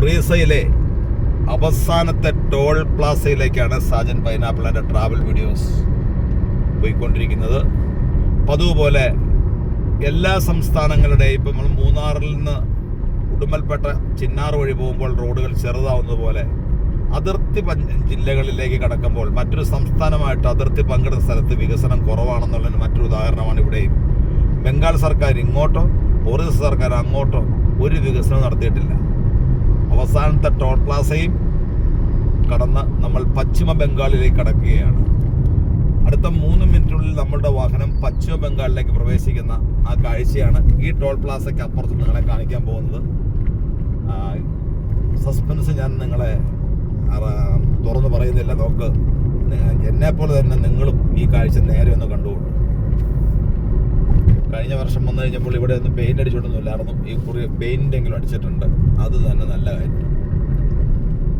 ഒറീസയിലെ അവസാനത്തെ toll പ്ലാസയിലേക്കാണ് Sajan പൈനാപ്പിളിൻ്റെ travel videos പോയിക്കൊണ്ടിരിക്കുന്നത്. പതിവുപോലെ എല്ലാ സംസ്ഥാനങ്ങളുടെയും ഇപ്പം നമ്മൾ മൂന്നാറിൽ നിന്ന് ഉടുമ്പൽപേട്ട ചിന്നാർ വഴി പോകുമ്പോൾ റോഡുകൾ ചെറുതാവുന്നത് പോലെ അതിർത്തി ജില്ലകളിലേക്ക് കടക്കുമ്പോൾ മറ്റൊരു സംസ്ഥാനമായിട്ട് അതിർത്തി പങ്കിടുന്ന സ്ഥലത്ത് വികസനം കുറവാണെന്നുള്ളതിന് മറ്റൊരു ഉദാഹരണമാണ് ഇവിടെയും. ബംഗാൾ സർക്കാർ ഇങ്ങോട്ടോ ഒറീസ സർക്കാർ അങ്ങോട്ടോ ഒരു വികസനം നടത്തിയിട്ടില്ല. അവസാനത്തെ ടോൾ പ്ലാസയും കടന്ന് നമ്മൾ പശ്ചിമ ബംഗാളിലേക്ക് കടക്കുകയാണ്. അടുത്ത 3 മിനിറ്റിനുള്ളിൽ നമ്മളുടെ വാഹനം പശ്ചിമ ബംഗാളിലേക്ക് പ്രവേശിക്കുന്ന ആ കാഴ്ചയാണ് ഈ ടോൾ പ്ലാസയ്ക്ക് അപ്പുറത്ത് നിങ്ങളെ കാണിക്കാൻ പോകുന്നത്. സസ്പെൻസ് ഞാൻ നിങ്ങളെ തുറന്നു പറയുന്നില്ല. നോക്ക്, എന്നെപ്പോലെ തന്നെ നിങ്ങളും ഈ കാഴ്ച നേരെ ഒന്ന് കണ്ടുകൊള്ളു. കഴിഞ്ഞ വർഷം വന്നു കഴിഞ്ഞപ്പോൾ ഇവിടെ ഒന്നും പെയിന്റ് അടിച്ചിട്ടൊന്നുമില്ലായിരുന്നു. ഈ കുറി പെയിന്റെങ്കിലും അടിച്ചിട്ടുണ്ട്. അത് തന്നെ നല്ല കാര്യം.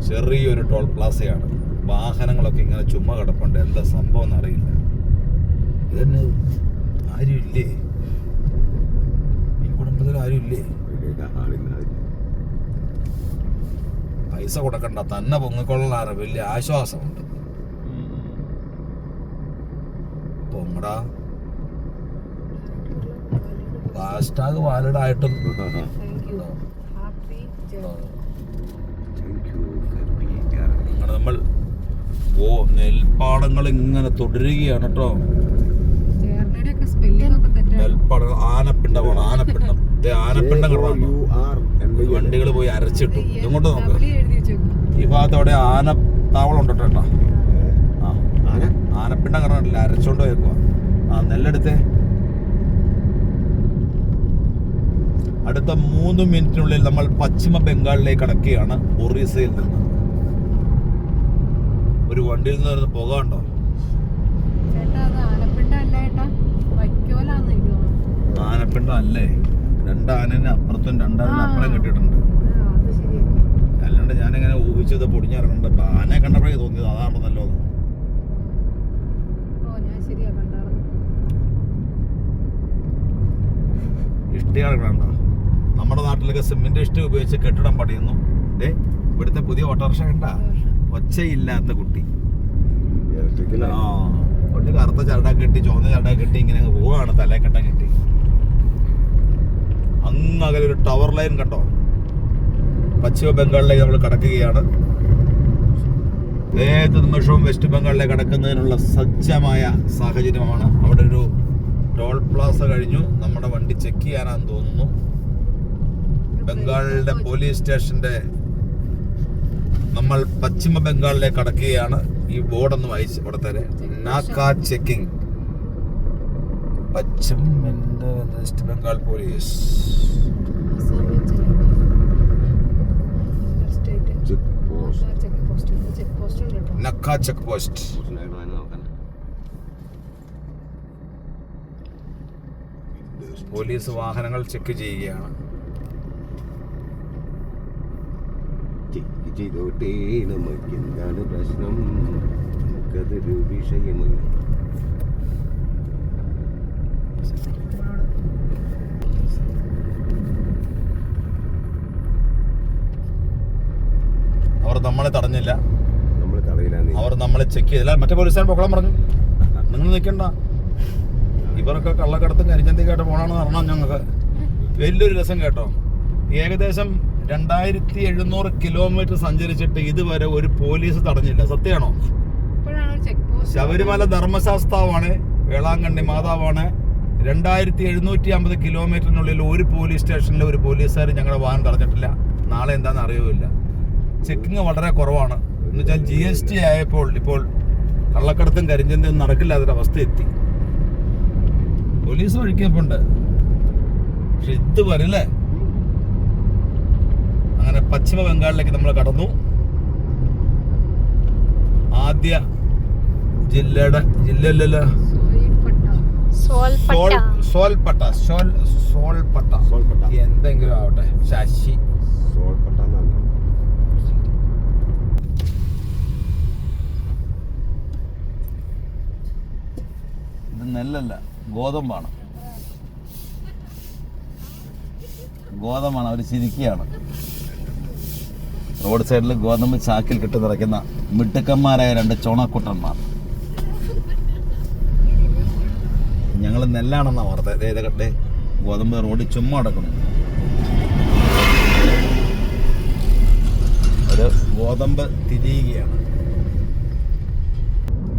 ചെറിയൊരു ടോൾ പ്ലാസയാണ്. വാഹനങ്ങളൊക്കെ ഇങ്ങനെ ചുമ്മാ കിടപ്പുണ്ട്. എന്താ സംഭവം എന്നറിയില്ല. ഇതന്നെ ആരുമില്ലേ? ഈ കുടുംബത്തിൽ ആരുമില്ലേ? പൈസ കൊടുക്കണ്ട, തന്നെ പൊങ്ങിക്കൊള്ളാറ് വലിയ ആശ്വാസമുണ്ട്. പൊങ്ങടാ, ഫാസ്ടാഗ് വാലിഡ് ആയിട്ടും നമ്മൾ നെൽപ്പാടങ്ങൾ ഇങ്ങനെ തുടരുകയാണ് കേട്ടോ. നെൽപ്പാടങ്ങൾ ആനപ്പിണ്ടമാണ്. ആനപ്പിണ്ടം കിടന്നു. വണ്ടികൾ പോയി അരച്ചിട്ടു. ഇതുകൊണ്ട് നോക്ക്, ഈ ഭാഗത്ത് അവിടെ ആനത്താവളം ഉണ്ട് കേട്ടോ. ആനപ്പിണ്ടം കിടന്നില്ല, അരച്ചോണ്ട് പോയേക്കുക. നെല്ലെടുത്തേ. അടുത്ത 3 മിനിറ്റിനുള്ളിൽ നമ്മൾ പശ്ചിമ ബംഗാളിലേക്ക് കടക്കുകയാണ്. ഒറീസയിൽ നിന്ന് ഒരു വണ്ടിയിൽ നിന്ന് പുക ഉണ്ടോ? ആനപ്പിണ്ടം അല്ലേ? 2 ആനനെ അപ്പുറത്തും 2 ആനനെ അപ്പുറം കെട്ടിയിട്ടുണ്ട്. അല്ലാണ്ട് ഞാനിങ്ങനെ ഊഹിച്ചത് പൊടിഞ്ഞിറങ്ങണ്ട. ആനയെ കണ്ടപ്പോഴേ തോന്നിയത് അതാണെന്നല്ലോ. ഇഷ്ടിയാണോ? നമ്മുടെ നാട്ടിലൊക്കെ സിമെന്റ് ഇഷ്ടി ഉപയോഗിച്ച് കെട്ടിടം പണിയുന്നു. ഇവിടുത്തെ പുതിയ ഓട്ടോറിക്ഷ കണ്ട, ഒച്ചയില്ലാത്ത കുട്ടി. ഒരു കറുത്ത ചരടാ കെട്ടി, ചുവന്ന ചരടാ കെട്ടി ഇങ്ങനെ പോവാണ്. തലക്കെട്ട കെട്ടി അങ്ങകലെ ഒരു ടവർ ലൈൻ കണ്ടോ? പശ്ചിമ ബംഗാളിലേക്ക് നമ്മൾ കടക്കുകയാണ്. ഏത് നിമിഷവും വെസ്റ്റ് ബംഗാളിലേക്ക് കടക്കുന്നതിനുള്ള സജ്ജമായ സാഹചര്യമാണ്. അവിടെ ഒരു ടോൾ പ്ലാസ കഴിഞ്ഞു. നമ്മുടെ വണ്ടി ചെക്ക് ചെയ്യാനാന്ന് തോന്നുന്നു. ബംഗാളിന്റെ പോലീസ് സ്റ്റേഷന്റെ നമ്മൾ പശ്ചിമ ബംഗാളിലേക്ക് കടക്കുകയാണ്. ഈ ബോർഡൊന്ന് വായിച്ച് ഇവിടത്തെ നാക്ക ചെക്കിംഗ്, പശ്ചിമ west Bengal police. Naka check post. Police വാഹനങ്ങൾ ചെക്ക് ചെയ്യുകയാണ്. ചെയ്തോട്ടേ, നമുക്കെന്താണ് പ്രശ്നം? നമുക്കതൊരു വിഷയമല്ല. അവർ നമ്മളെ തടഞ്ഞില്ല, നമ്മൾ തടയില്ല. അവർ നമ്മളെ ചെക്ക് ചെയ്തില്ല. മറ്റേ പോലീസുകാരൻ പൊക്കളം പറഞ്ഞു, നിങ്ങൾ നിൽക്കണ്ട, ഇവരൊക്കെ കള്ളക്കടത്തും കരിഞ്ചന്തിക്കായിട്ട് പോകണമെന്ന് പറഞ്ഞാൽ ഞങ്ങൾക്ക് വലിയൊരു രസം കേട്ടോ. ഏകദേശം 2700 കിലോമീറ്റർ സഞ്ചരിച്ചിട്ട് ഇതുവരെ ഒരു പോലീസ് തടഞ്ഞില്ല. സത്യമാണോ? ശബരിമല ധർമ്മശാസ്താവാണ്, വേളാങ്കണ്ണി മാതാവാണ്. 2750 കിലോമീറ്ററിനുള്ളിൽ ഒരു പോലീസ് സ്റ്റേഷനിൽ ഒരു പോലീസുകാർ ഞങ്ങളുടെ വാഹനം തടഞ്ഞിട്ടില്ല. നാളെ എന്താണെന്ന് അറിയുമില്ല. ചെക്കിങ് വളരെ കുറവാണ്. എന്നുവെച്ചാൽ GST ആയപ്പോൾ ഇപ്പോൾ കള്ളക്കടത്തും കരിഞ്ചന്തയും നടക്കില്ലാത്തൊരവസ്ഥ എത്തി. പോലീസ് വഴിക്കപ്പുണ്ട്, പക്ഷെ ഇത് വരില്ലേ. അങ്ങനെ പശ്ചിമ ബംഗാളിലേക്ക് നമ്മൾ കടന്നു. ആദ്യ ജില്ലയിലല്ല, സോൽപട്ട എന്തെങ്കിലും ആവട്ടെ. ശശി ഇത് നെല്ലല്ല, ഗോതമ്പാണ്. അവർ ചിരിക്കുകയാണ്. റോഡ് സൈഡിൽ ഗോതമ്പ് ചാക്കിൽ കിട്ടി നിറയ്ക്കുന്ന മിടുക്കന്മാരായ 2 ചോണക്കുട്ടന്മാർ. ഞങ്ങൾ നെല്ലാണെന്നാ വാർത്ത. ഇതേ ഗോതമ്പ് റോഡിൽ ചുമ്മാ കിടക്കുന്നു. ഒരു ഗോതമ്പ് തിരിയുകയാണ്.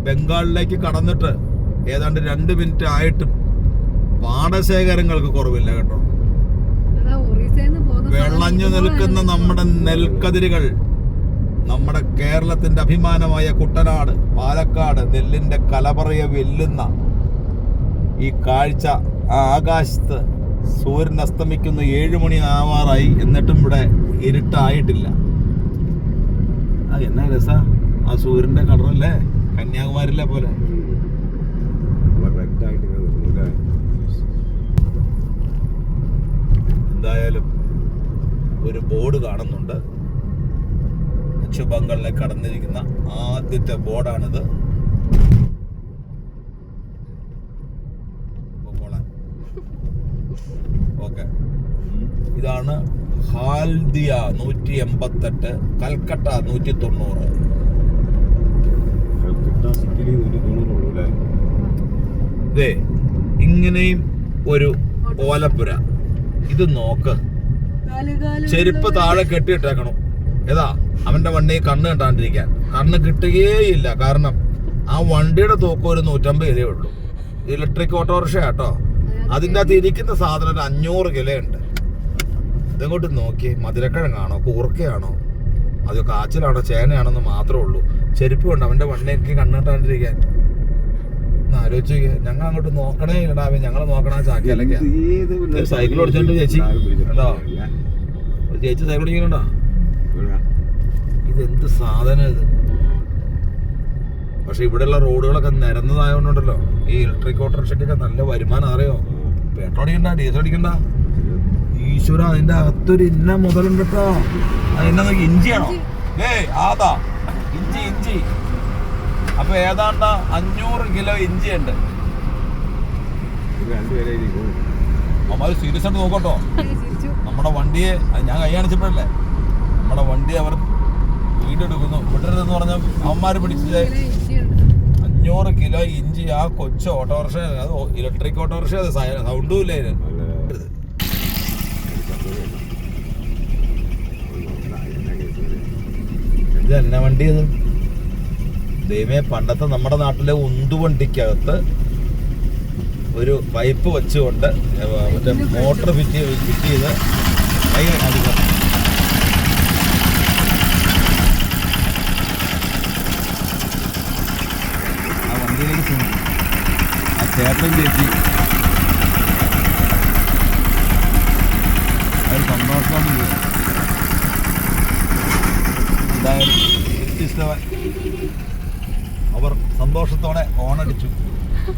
ബംഗാളിലേക്ക് കടന്നിട്ട് ഏതാണ്ട് 2 മിനിറ്റ് ആയിട്ടും പാടശേഖരങ്ങൾക്ക് കുറവില്ല കേട്ടോ. വെള്ളഞ്ഞു നിൽക്കുന്ന നമ്മുടെ നെൽക്കതിരുകൾ, നമ്മുടെ കേരളത്തിന്റെ അഭിമാനമായ കുട്ടനാട്, പാലക്കാട് നെല്ലിന്റെ കലപറയെ വെല്ലുന്ന ഈ കാഴ്ച, ആ ആകാശത്ത് സൂര്യൻ അസ്തമിക്കുന്ന 7 മണി ആവാറായി, എന്നിട്ടും ഇവിടെ ഇരുട്ടായിട്ടില്ല. എന്നാ രസ ആ സൂര്യന്റെ കളറല്ലേ, കന്യാകുമാരിലെ പോലെ. എന്തായാലും ഒരു ബോർഡ് കാണുന്നുണ്ട്. പശ്ചിമ ബംഗാളിലേക്ക് കടന്നിരിക്കുന്ന ആദ്യത്തെ ബോർഡാണിത്. ഓക്കെ, ഇതാണ് ഹാൽദിയ 188, കൽക്കട്ട 190. ഇതേ ഇങ്ങനെയും ഒരു ഓലപ്പുര. ഇത് നോക്ക്, ചെരുപ്പ് താഴെ കെട്ടിയിട്ടേക്കണം. ഏതാ അവന്റെ വണ്ടിയെ കണ്ണ് കെട്ടാണ്ടിരിക്കാൻ. കണ്ണ് കിട്ടുകയേയില്ല, കാരണം ആ വണ്ടിയുടെ തൂക്കം ഒരു 150 കിലോ ഉള്ളൂ. ഇലക്ട്രിക് ഓട്ടോറിക്ഷ കേട്ടോ. അതിൻ്റെ അകത്ത് ഇരിക്കുന്ന സാധനം ഒരു 500 കിലോ ഉണ്ട്. ഇതങ്ങോട്ട് നോക്കി, മധുരക്കിഴങ്ങാണോ കൂർക്കയാണോ അതോ കാച്ചിലാണോ ചേനയാണോന്ന് മാത്രമേ ഉള്ളൂ. ചെരുപ്പ് കൊണ്ട് അവന്റെ വണ്ടിയൊക്കെ കണ്ണിട്ടാണ്ടിരിക്കാൻ. ഒന്ന് ആലോചിച്ച് ഞങ്ങൾ അങ്ങോട്ട് നോക്കണേ ഇടാവേ, ഞങ്ങൾ നോക്കണ ചാക്കിയല്ലേ. സൈക്കിൾ ഓടിച്ചോണ്ട് ചേച്ചി കേട്ടോ, ചേച്ചി സൈക്കിൾ ഓടിക്കുന്നുണ്ടോ? ഇതെന്ത് സാധനം ഇത്. പക്ഷെ ഇവിടെയുള്ള റോഡുകളൊക്കെ നിരന്നതായോണ്ടല്ലോ ഈ ഇലക്ട്രിക് ഓട്ടോറിക്ഷയ്ക്കൊക്കെ നല്ല വരുമാനം. അറിയോ, പെട്രോൾ അടിക്കണ്ട, ഡീസൽ അടിക്കണ്ട. ഈശ്വര, അതിന്റെ അകത്തൊരു ഇന്ന മുതലുണ്ട് കേട്ടോ. അതിന്റെ ഇഞ്ചിയാണോ? ആദാ ഇഞ്ചി. അപ്പൊ ഏതാണ്ട് 500 കിലോ ഇഞ്ചി ഉണ്ട്. അമ്മ സീരിയസ് ആയിട്ട് നോക്കട്ടോ. നമ്മുടെ വണ്ടിയെ ഞാൻ കൈ കാണിച്ചപ്പോഴല്ലേ, നമ്മുടെ വണ്ടി അവർ വീടെടുക്കുന്നു. വിടരുതെന്ന് പറഞ്ഞാൽ അവന്മാര് പിടിച്ചത് 500 കിലോ ഇഞ്ചി. ആ കൊച്ചു ഓട്ടോറിക്ഷ, അത് ഇലക്ട്രിക് ഓട്ടോറിക്ഷ, അത് സൗണ്ടും ഇല്ല അതിന്. ഇത് എന്നാ വണ്ടി ഇത്? ദൈവമേ, പണ്ടത്തെ നമ്മുടെ നാട്ടിലെ ഉന്തുവണ്ടിക്കകത്ത് ഒരു പൈപ്പ് വെച്ചുകൊണ്ട് മറ്റേ മോട്ടർ ഫിറ്റ് ചെയ്ത് അധികം ആ വണ്ടിയിലേക്ക് ആ ചേട്ടൻ ചേച്ചി അത് സന്തോഷമാണ്. എന്തായാലും വ്യത്യസ്തമായി അവർ സന്തോഷത്തോടെ ഓണടിച്ചു.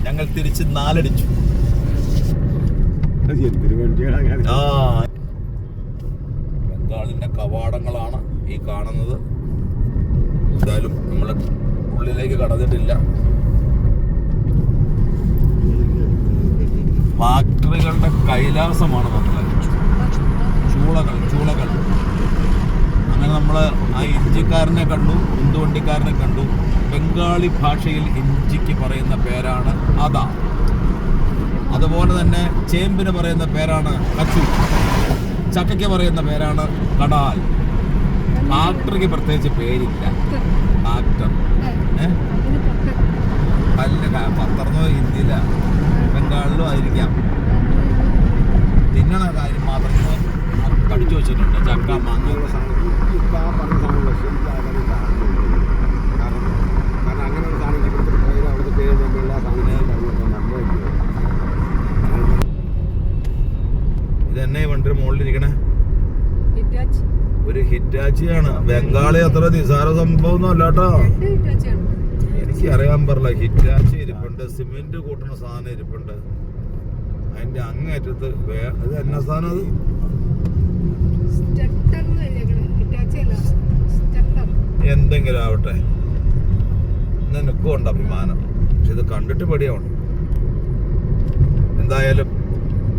ഞങ്ങൾ തിരിച്ച് 4 അടിച്ചു. ബംഗാളിന്റെ കവാടങ്ങളാണ് ഈ കാണുന്നത്. എന്തായാലും നമ്മൾ ഉള്ളിലേക്ക് കടന്നിട്ടില്ല. ഫാക്ടറികളുടെ കൈലാസമാണ് നമ്മളെ. ചൂളകൾ. അങ്ങനെ നമ്മൾ ആ ഇഞ്ചിക്കാരനെ കണ്ടു, ഉന്തുവണ്ടിക്കാരനെ കണ്ടു. ബംഗാളി ഭാഷയിൽ ഇഞ്ചിക്ക് പറയുന്ന പേരാണ് അദാ. അതുപോലെ തന്നെ ചേമ്പിന് പറയുന്ന പേരാണ് കച്ചു. ചക്കയ്ക്ക് പറയുന്ന പേരാണ് കടാൽ. ഫാക്ടറിക്ക് പ്രത്യേകിച്ച് പേരില്ല. ഫാക്ടർ അല്ല, പത്തർന്നോ ഇന്ത്യയില ബംഗാളിലും ആയിരിക്കാം. തിന്നണ കാര്യം മാത്രം പഠിച്ചു വെച്ചിട്ടുണ്ട്. ചക്ക, മാങ്ങ. ഇതെന്നെ വണ്ടിയുടെ മുകളിലിരിക്കണേ ഒരു ഹിറ്റാച്ചിയാണ്. ബംഗാളി അത്ര നിസാര സംഭവമൊന്നും അല്ല കേട്ടോ. എനിക്ക് അറിയാൻ പറഞ്ഞ ഹിറ്റാച്ചി ഇരിപ്പുണ്ട്, സിമെന്റ് കൂട്ടുന്ന സാധനം ഇരിപ്പുണ്ട്. അതിന്റെ അങ്ങേറ്റത്ത് ഇത് എന്നാ സാധനം? അത് എന്തെങ്കിലും ആവട്ടെ, നിനക്കും അഭിമാനം. പക്ഷെ ഇത് കണ്ടിട്ട് പേടിയാണ്. എന്തായാലും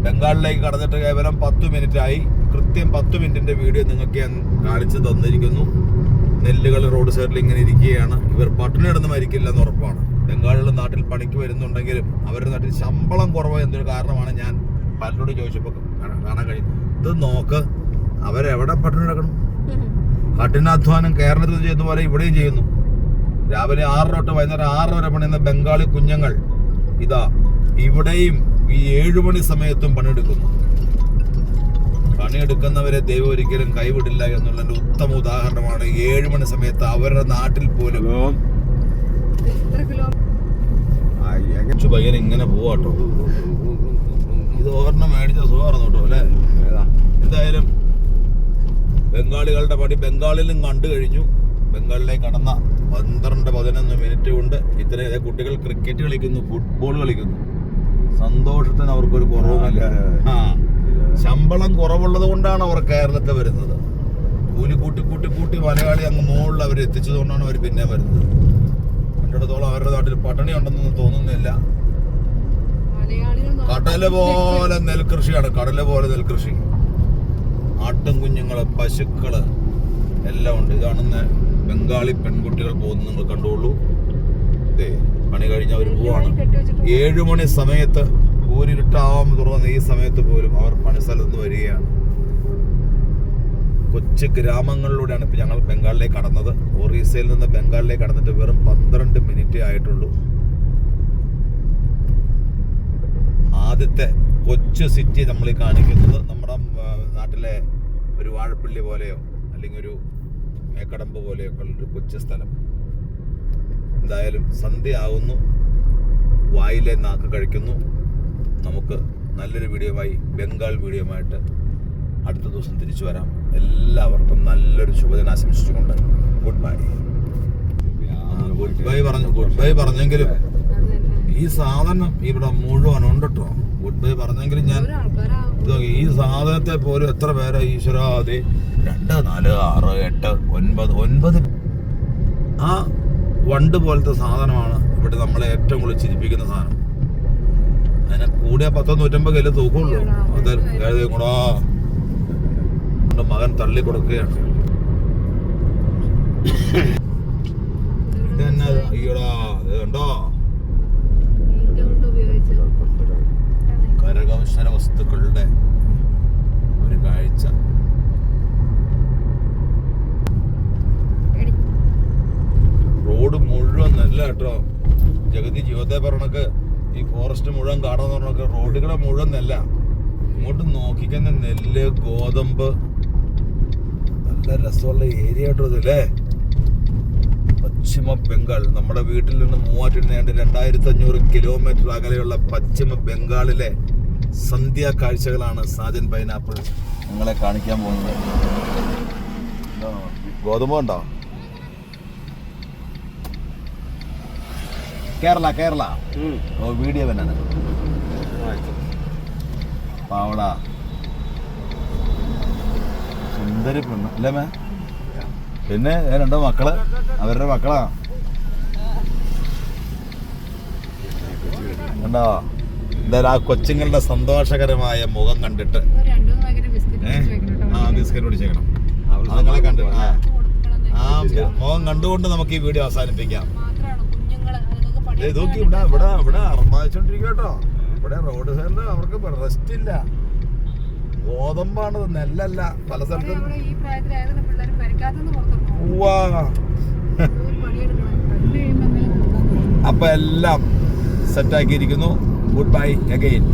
ബംഗാളിലേക്ക് കടന്നിട്ട് കേവലം 10 മിനിറ്റ് ആയി. കൃത്യം 10 മിനിറ്റിന്റെ വീഡിയോ നിങ്ങൾക്ക് ഞാൻ കാണിച്ചു തന്നിരിക്കുന്നു. നെല്ലുകൾ റോഡ് സൈഡിൽ ഇങ്ങനെ ഇരിക്കുകയാണ്. ഇവർ പട്ടിണി കിടന്ന് മരിക്കില്ല എന്ന് ഉറപ്പാണ്. ബംഗാളിലെ നാട്ടിൽ പണിക്ക് വരുന്നുണ്ടെങ്കിലും അവരുടെ നാട്ടിൽ ശമ്പളം കുറവ് എന്നൊരു കാരണമാണ് ഞാൻ പലരോട് ചോദിച്ചപ്പോൾ കാണാൻ കഴിയും. ഇത് നോക്ക്, അവരെവിടെ പട്ടിണി കിടക്കണം? കഠിനാധ്വാനം കേരളത്തിൽ ചെയ്യുന്ന പോലെ ഇവിടെയും ചെയ്യുന്നു. രാവിലെ 6 തൊട്ട് വൈകുന്നേരം 6 വരെ പണിയുന്ന ബംഗാളി കുഞ്ഞുങ്ങൾ ഇതാ ഇവിടെയും ഈ 7 മണി സമയത്തും പണിയെടുക്കുന്നു. പണിയെടുക്കുന്നവരെ ദൈവം ഒരിക്കലും കൈവിടില്ല എന്നുള്ളതിന്റെ ഉത്തമ ഉദാഹരണമാണ് 7 മണി സമയത്ത് അവരുടെ നാട്ടിൽ പോലും. പയ്യൻ ഇങ്ങനെ പോവാട്ടോ. ഇത് ഓർണം മേടിച്ച സുഖമായിരുന്നു കേട്ടോ അല്ലേ? എന്തായാലും ബംഗാളികളുടെ പണി ബംഗാളിലും കണ്ടു കഴിഞ്ഞു. ബംഗാളിലേക്ക് കടന്ന 12-11 മിനിറ്റ് കൊണ്ട് ഇത്രയും കുട്ടികൾ ക്രിക്കറ്റ് കളിക്കുന്നു, ഫുട്ബോൾ കളിക്കുന്നു. സന്തോഷത്തിന് അവർക്കൊരു കുറവുമില്ല. ശമ്പളം കുറവുള്ളത് കൊണ്ടാണ് അവർ കേരളത്തിൽ വരുന്നത്. കൂലി കൂട്ടി മലയാളി അങ്ങ് മുകളിൽ അവർ എത്തിച്ചതുകൊണ്ടാണ് അവർ പിന്നെ വരുന്നത്. കണ്ടിടത്തോളം അവരുടെ നാട്ടിൽ പട്ടിണി ഉണ്ടെന്നൊന്നും തോന്നുന്നില്ല. കടല് പോലെ നെൽകൃഷിയാണ്, കടല് പോലെ നെൽകൃഷി. ആട്ടും കുഞ്ഞുങ്ങള്, പശുക്കള് എല്ലാം ഉണ്ട്. ഇതാണെന്ന് ബംഗാളി പെൺകുട്ടികൾ പോകുന്നത് നിങ്ങൾ കണ്ടോളൂ. പണി കഴിഞ്ഞ് അവർ പോവാണ്. 7 മണി സമയത്ത് ഊരിട്ടാവാൻ തുറന്ന ഈ സമയത്ത് പോലും അവർ പണിസ്ഥലത്ത് നിന്ന് വരികയാണ്. കൊച്ചു ഗ്രാമങ്ങളിലൂടെയാണ് ഇപ്പം ഞങ്ങൾ ബംഗാളിലേക്ക് കടന്നത്. ഒറീസയിൽ നിന്ന് ബംഗാളിലേക്ക് കടന്നിട്ട് വെറും 12 മിനിറ്റ് ആയിട്ടുള്ളൂ. ആദ്യത്തെ കൊച്ചു സിറ്റി നമ്മൾ കാണിക്കുന്നത് നമ്മുടെ നാട്ടിലെ ഒരു വാഴപ്പള്ളി പോലെയോ അല്ലെങ്കിൽ ഒരു മേക്കടമ്പ് പോലെയൊക്കെ ഉള്ളൊരു കൊച്ചു സ്ഥലം. എന്തായാലും സന്ധ്യ ആവുന്നു, വായിലെ നാക്ക് കഴിക്കുന്നു. നമുക്ക് നല്ലൊരു വീഡിയോയുമായി, ബംഗാൾ വീഡിയോയുമായിട്ട് അടുത്ത ദിവസം തിരിച്ചു വരാം. എല്ലാവർക്കും നല്ലൊരു ശുഭദിനം ആശംസിച്ചുകൊണ്ട് ഗുഡ് ബൈ. ഗുഡ് ബൈ പറഞ്ഞെങ്കിലും ഈ സാധനം ഇവിടെ മുഴുവൻ ഉണ്ട് കേട്ടോ. ഗുഡ് ബൈ പറഞ്ഞെങ്കിലും ഞാൻ ഈ സാധനത്തെ പോലും എത്ര പേരെ ഈശ്വരാതി 2, 4, 6, 8, 9 ആ വണ്ട് പോലത്തെ സാധനമാണ് ഇവിടെ നമ്മളെ ഏറ്റവും കൂടുതൽ ചിരിപ്പിക്കുന്ന സാധനം. അതിനെ കൂടിയ 100-150 കിലോ തൂക്കമുള്ളൂ. അത് കൂടാ മകൻ തള്ളി കൊടുക്കുകയാണ്. ഇതെന്നാ ഈടാ കണ്ടോ, കരകൗശല വസ്തുക്കളുടെ ഒരു കാഴ്ച. റോഡ് മുഴുവൻ നെല്ല കേട്ടോ. ജഗതി ജീവിതത്തെ പറഞ്ഞക്ക് ഈ ഫോറസ്റ്റ് മുഴുവൻ കാണാന്ന് പറഞ്ഞൊക്കെ റോഡുകളെ മുഴുവൻ നെല്ല. ഇങ്ങോട്ട് നോക്കിക്കുന്ന നെല്ല്, ഗോതമ്പ്, നല്ല രസമുള്ള ഏരിയ കേട്ടോ ഇതല്ലേ. പശ്ചിമ ബംഗാൾ, നമ്മുടെ വീട്ടിൽ നിന്ന് മൂവാറ്റിന് 2500 കിലോമീറ്റർ അകലെയുള്ള പശ്ചിമ ബംഗാളിലെ സന്ധ്യാ കാഴ്ചകളാണ് സാജൻ പൈനാപ്പിൾ നിങ്ങളെ കാണിക്കാൻ പോകുന്നത്. ഗോതമ്പ് ഉണ്ടോ? കേരള വീഡിയോ തന്നെയാണ്. പാവള സുന്ദരി പെണ്ണ് അല്ലേ മേ? പിന്നെ 2 മക്കള്, അവരുടെ മക്കളാ കണ്ടോ. എന്തായാലും ആ കൊച്ചുങ്ങളുടെ സന്തോഷകരമായ മുഖം കണ്ടിട്ട് ബിസ്ക്കറ്റ് പിടിച്ചേക്കണം. നിങ്ങളെ കണ്ടു ആ മുഖം കണ്ടുകൊണ്ട് നമുക്ക് ഈ വീഡിയോ അവസാനിപ്പിക്കാം. നോക്കി ഇവിടെ അർമാദിച്ചോണ്ടിരിക്കും കേട്ടോ. ഇവിടെ റോഡ് സൈഡിൽ അവർക്ക് റെസ്റ്റ് ഇല്ല. ഗോതമ്പാണ്, നെല്ലല്ല. പല സ്ഥലത്തും അപ്പൊ എല്ലാം സെറ്റാക്കിയിരിക്കുന്നു. Good bye again.